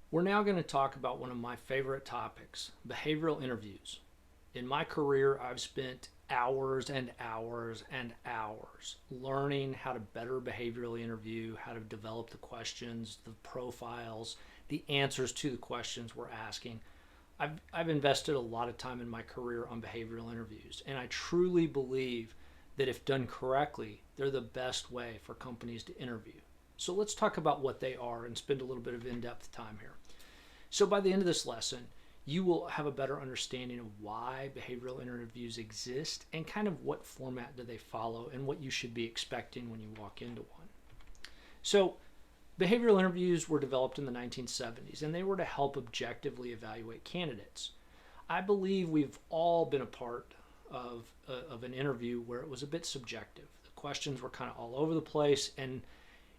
We're now going to talk about one of my favorite topics, behavioral interviews. In my career, I've spent hours and hours and hours learning how to better behaviorally interview, how to develop the questions, the profiles, the answers to the questions we're asking. I've invested a lot of time in my career on behavioral interviews, and I truly believe that if done correctly, they're the best way for companies to interview. So let's talk about what they are and spend a little bit of in depth time here. So by the end of this lesson, you will have a better understanding of why behavioral interviews exist and kind of what format do they follow and what you should be expecting when you walk into one. So behavioral interviews were developed in the 1970s and they were to help objectively evaluate candidates. I believe we've all been a part of an interview where it was a bit subjective. The questions were kind of all over the place, and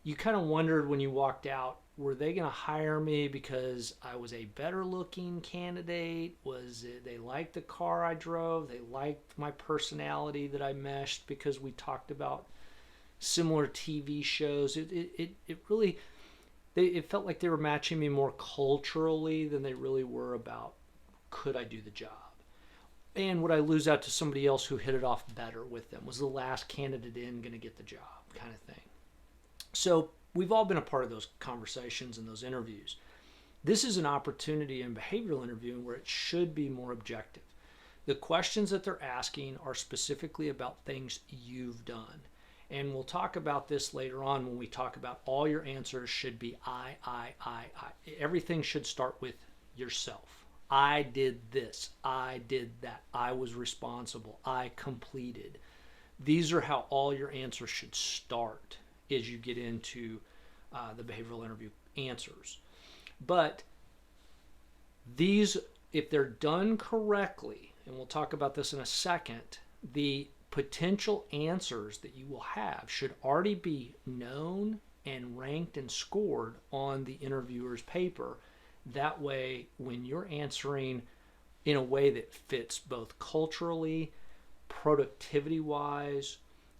you kind of wondered when you walked out, were they going to hire me because I was a better looking candidate? Was it they liked the car I drove? They liked my personality that I meshed because we talked about similar TV shows. It really, it felt like they were matching me more culturally than they really were about could I do the job? And would I lose out to somebody else who hit it off better with them? Was the last candidate in going to get the job, kind of thing? So we've all been a part of those conversations and those interviews. This is an opportunity in behavioral interviewing where it should be more objective. The questions that they're asking are specifically about things you've done. And we'll talk about this later on when we talk about all your answers should be I. Everything should start with yourself. I did this. I did that. I was responsible. I completed. These are how all your answers should start as you get into the behavioral interview answers. But these, if they're done correctly, and we'll talk about this in a second, the potential answers that you will have should already be known and ranked and scored on the interviewer's paper. That way, when you're answering in a way that fits both culturally, productivity wise,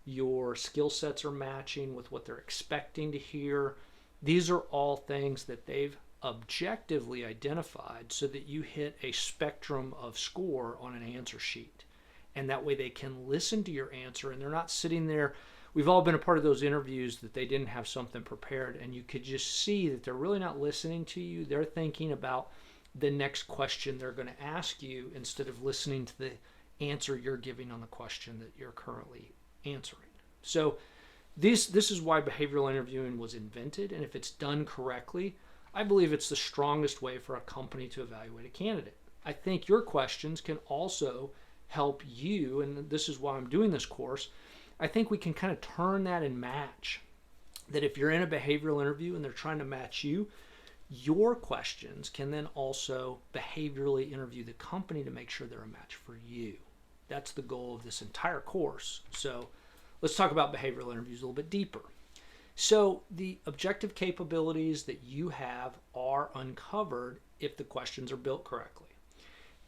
your skill sets are matching with what they're expecting to hear. These are all things that they've objectively identified so that you hit a spectrum of score on an answer sheet. And that way they can listen to your answer and they're not sitting there. We've all been a part of those interviews that they didn't have something prepared, and you could just see that they're really not listening to you. They're thinking about the next question they're going to ask you instead of listening to the answer you're giving on the question that you're currently answering. So this is why behavioral interviewing was invented, and if it's done correctly, I believe it's the strongest way for a company to evaluate a candidate. I think your questions can also help you, and this is why I'm doing this course. I think we can kind of turn that and match. That if you're in a behavioral interview and they're trying to match you, your questions can then also behaviorally interview the company to make sure they're a match for you. That's the goal of this entire course. So let's talk about behavioral interviews a little bit deeper. So the objective capabilities that you have are uncovered if the questions are built correctly.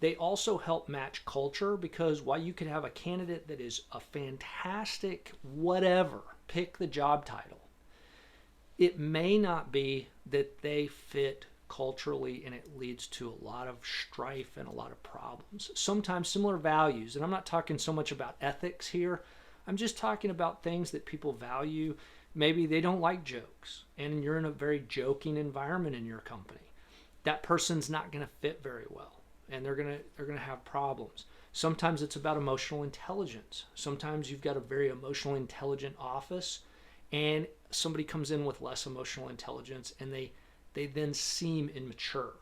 They also help match culture because while you could have a candidate that is a fantastic whatever, pick the job title, it may not be that they fit culturally and it leads to a lot of strife and a lot of problems. Sometimes similar values, and I'm not talking so much about ethics here, I'm just talking about things that people value. Maybe they don't like jokes and you're in a very joking environment in your company. That person's not going to fit very well and they're going to have problems. Sometimes it's about emotional intelligence. Sometimes you've got a very emotionally intelligent office and somebody comes in with less emotional intelligence and they then seem immature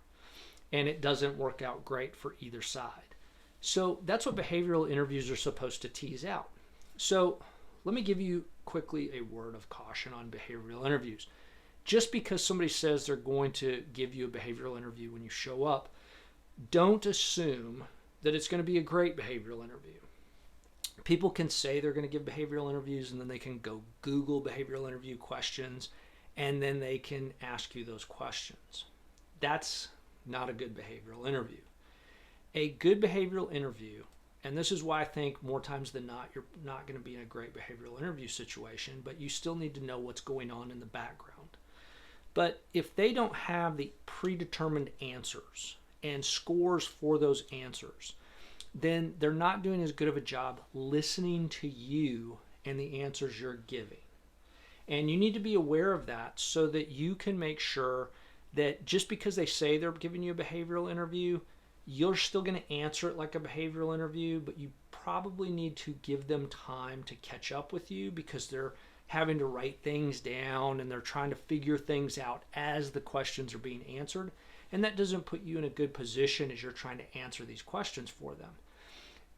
and it doesn't work out great for either side. So that's what behavioral interviews are supposed to tease out. So let me give you quickly a word of caution on behavioral interviews. Just because somebody says they're going to give you a behavioral interview when you show up, don't assume that it's going to be a great behavioral interview. People can say they're going to give behavioral interviews and then they can go Google behavioral interview questions and then they can ask you those questions. That's not a good behavioral interview. A good behavioral interview, and this is why I think more times than not you're not going to be in a great behavioral interview situation, but you still need to know what's going on in the background. But if they don't have the predetermined answers and scores for those answers, then they're not doing as good of a job listening to you and the answers you're giving. And you need to be aware of that so that you can make sure that just because they say they're giving you a behavioral interview, you're still going to answer it like a behavioral interview, but you probably need to give them time to catch up with you because they're having to write things down and they're trying to figure things out as the questions are being answered. And that doesn't put you in a good position as you're trying to answer these questions for them.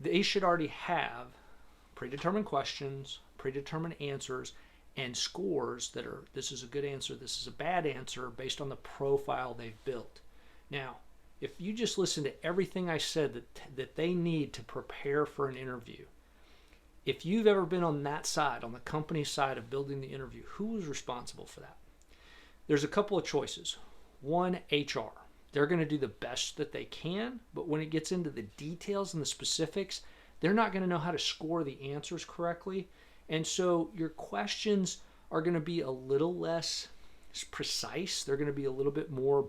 They should already have predetermined questions, predetermined answers, and scores that are, this is a good answer, this is a bad answer, based on the profile they've built. Now, if you just listen to everything I said that they need to prepare for an interview, if you've ever been on that side, on the company side of building the interview, who was responsible for that? There's a couple of choices. One, HR. They're going to do the best that they can, but when it gets into the details and the specifics, they're not going to know how to score the answers correctly. And so your questions are going to be a little less precise. They're going to be a little bit more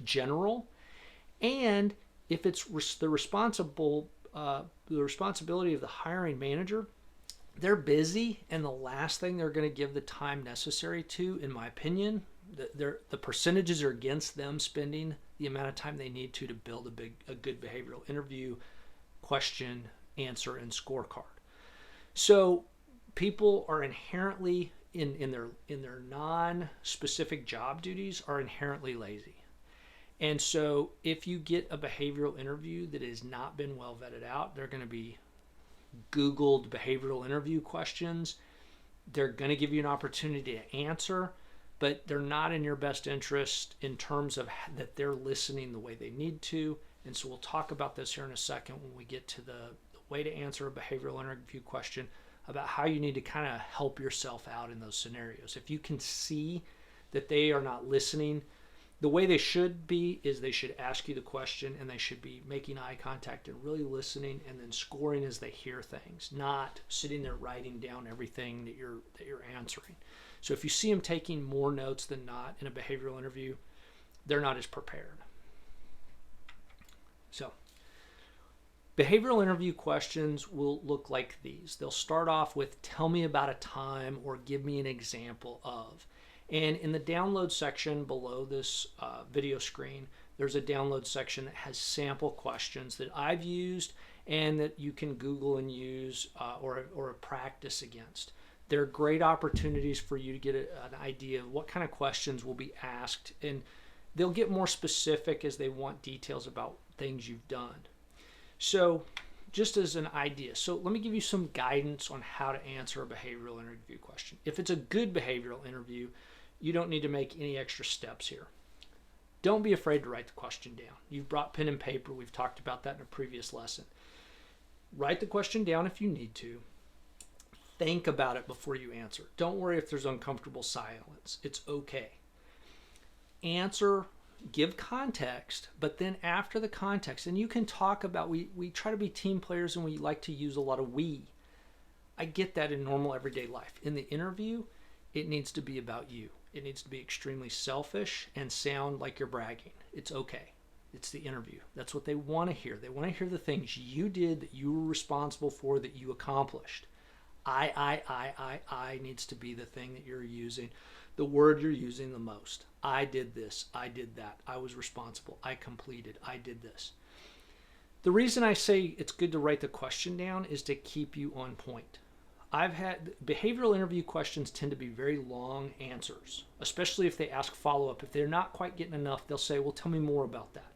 general. And if it's the responsibility of the hiring manager, they're busy, and the last thing they're going to give the time necessary to, in my opinion, the percentages are against them spending the amount of time they need to build a good behavioral interview, question, answer, and scorecard. So people are inherently in their non-specific job duties are inherently lazy. And so if you get a behavioral interview that has not been well vetted out, they're going to be Googled behavioral interview questions. They're going to give you an opportunity to answer, but they're not in your best interest in terms of that they're listening the way they need to. And so we'll talk about this here in a second when we get to the way to answer a behavioral interview question, about how you need to kind of help yourself out in those scenarios. If you can see that they are not listening, the way they should be is they should ask you the question and they should be making eye contact and really listening and then scoring as they hear things, not sitting there writing down everything that you're answering. So if you see them taking more notes than not in a behavioral interview, they're not as prepared. So behavioral interview questions will look like these. They'll start off with, tell me about a time or give me an example of. And in the download section below this video screen, there's a download section that has sample questions that I've used and that you can Google and use or practice against. They're great opportunities for you to get an idea of what kind of questions will be asked, and they'll get more specific as they want details about things you've done. So just as an idea, so let me give you some guidance on how to answer a behavioral interview question. If it's a good behavioral interview, you don't need to make any extra steps here. Don't be afraid to write the question down. You've brought pen and paper. We've talked about that in a previous lesson. Write the question down if you need to. Think about it before you answer. Don't worry if there's uncomfortable silence. It's okay. Answer, give context, but then after the context, and you can talk about, we try to be team players and we like to use a lot of we. I get that in normal everyday life. In the interview, it needs to be about you. It needs to be extremely selfish and sound like you're bragging. It's okay. It's the interview. That's what they want to hear. They want to hear the things you did, that you were responsible for, that you accomplished. I needs to be the thing that you're using, the word you're using the most. I did this. I did that. I was responsible. I completed. I did this. The reason I say it's good to write the question down is to keep you on point. I've had behavioral interview questions tend to be very long answers, especially if they ask follow-up. If they're not quite getting enough, they'll say, well, tell me more about that.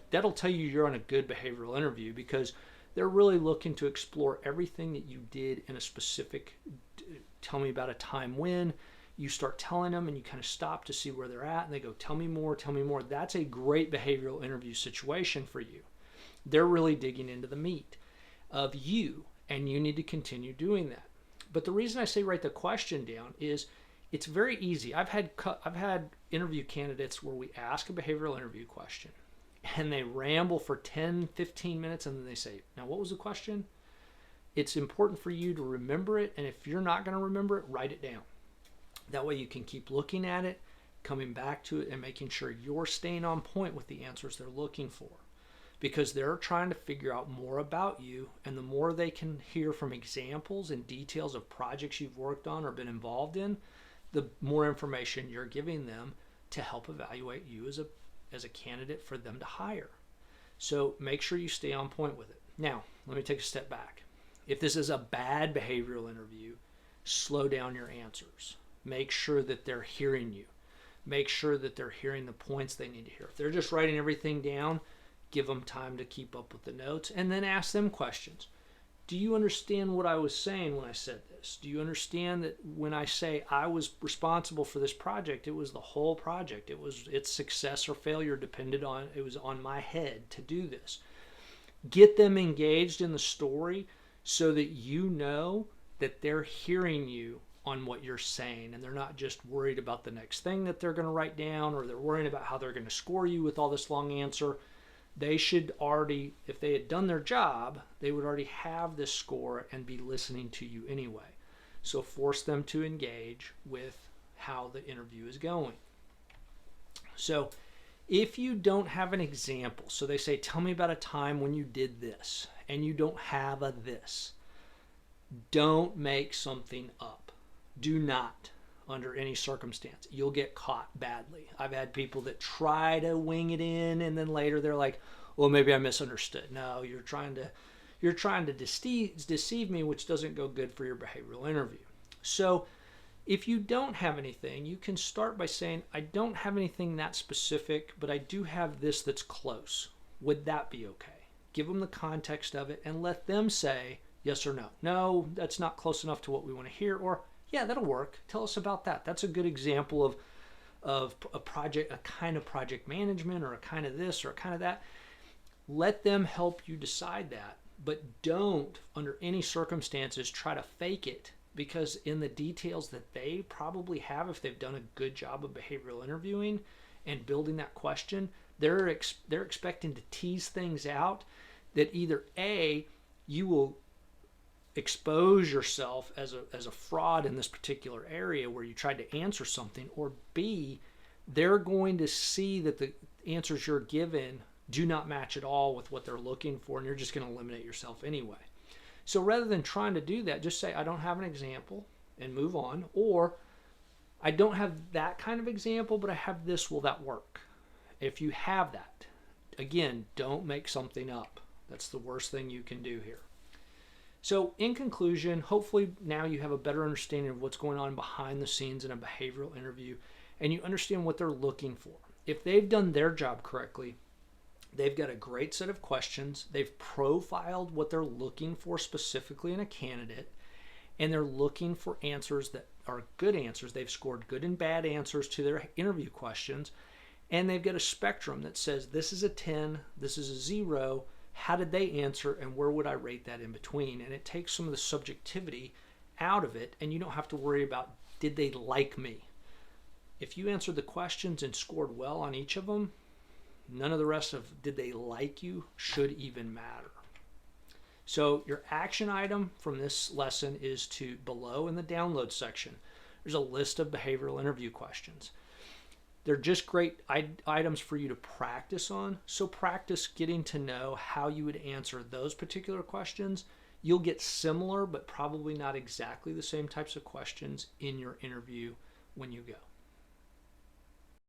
That'll tell you you're on a good behavioral interview because they're really looking to explore everything that you did in a specific, tell me about a time when. You start telling them and you kind of stop to see where they're at and they go, tell me more, tell me more. That's a great behavioral interview situation for you. They're really digging into the meat of you. And you need to continue doing that. But the reason I say write the question down is it's very easy. I've had interview candidates where we ask a behavioral interview question and they ramble for 10, 15 minutes and then they say, now what was the question? It's important for you to remember it, and if you're not going to remember it, write it down. That way you can keep looking at it, coming back to it, and making sure you're staying on point with the answers they're looking for. Because they're trying to figure out more about you, and the more they can hear from examples and details of projects you've worked on or been involved in, the more information you're giving them to help evaluate you as a candidate for them to hire. So make sure you stay on point with it. Now, let me take a step back. If this is a bad behavioral interview, slow down your answers. Make sure that they're hearing you. Make sure that they're hearing the points they need to hear. If they're just writing everything down, give them time to keep up with the notes, and then ask them questions. Do you understand what I was saying when I said this? Do you understand that when I say I was responsible for this project, it was the whole project? Its success or failure depended on, it was on my head to do this. Get them engaged in the story so that you know that they're hearing you on what you're saying, and they're not just worried about the next thing that they're going to write down, or they're worrying about how they're going to score you with all this long answer. They should already, if they had done their job, they would already have this score and be listening to you anyway. So force them to engage with how the interview is going. So if you don't have an example, so they say, tell me about a time when you did this, and you don't have a this, don't make something up. Do not, under any circumstance. You'll get caught badly. I've had people that try to wing it in, and then later they're like, well, maybe I misunderstood. No, you're trying to deceive me, which doesn't go good for your behavioral interview. So if you don't have anything, you can start by saying, I don't have anything that specific, but I do have this that's close. Would that be okay? Give them the context of it and let them say yes or no. No, that's not close enough to what we want to hear, or yeah, that'll work. Tell us about that. That's a good example of a project, a kind of project management, or a kind of this, or a kind of that. Let them help you decide that, but don't, under any circumstances, try to fake it, because in the details that they probably have, if they've done a good job of behavioral interviewing and building that question, they're expecting to tease things out that either A, you will expose yourself as a fraud in this particular area where you tried to answer something, or B, they're going to see that the answers you're given do not match at all with what they're looking for, and you're just going to eliminate yourself anyway. So rather than trying to do that, just say, I don't have an example, and move on. Or, I don't have that kind of example, but I have this. Will that work? If you have that, again, don't make something up. That's the worst thing you can do here. So in conclusion, hopefully now you have a better understanding of what's going on behind the scenes in a behavioral interview, and you understand what they're looking for. If they've done their job correctly, they've got a great set of questions. They've profiled what they're looking for specifically in a candidate, and they're looking for answers that are good answers. They've scored good and bad answers to their interview questions, and they've got a spectrum that says this is a 10, this is a 0. How did they answer, and where would I rate that in between? And it takes some of the subjectivity out of it, and you don't have to worry about, did they like me? If you answered the questions and scored well on each of them, none of the rest of did they like you should even matter. So your action item from this lesson is to, below in the download section, there's a list of behavioral interview questions. They're just great items for you to practice on. So practice getting to know how you would answer those particular questions. You'll get similar, but probably not exactly the same types of questions in your interview when you go.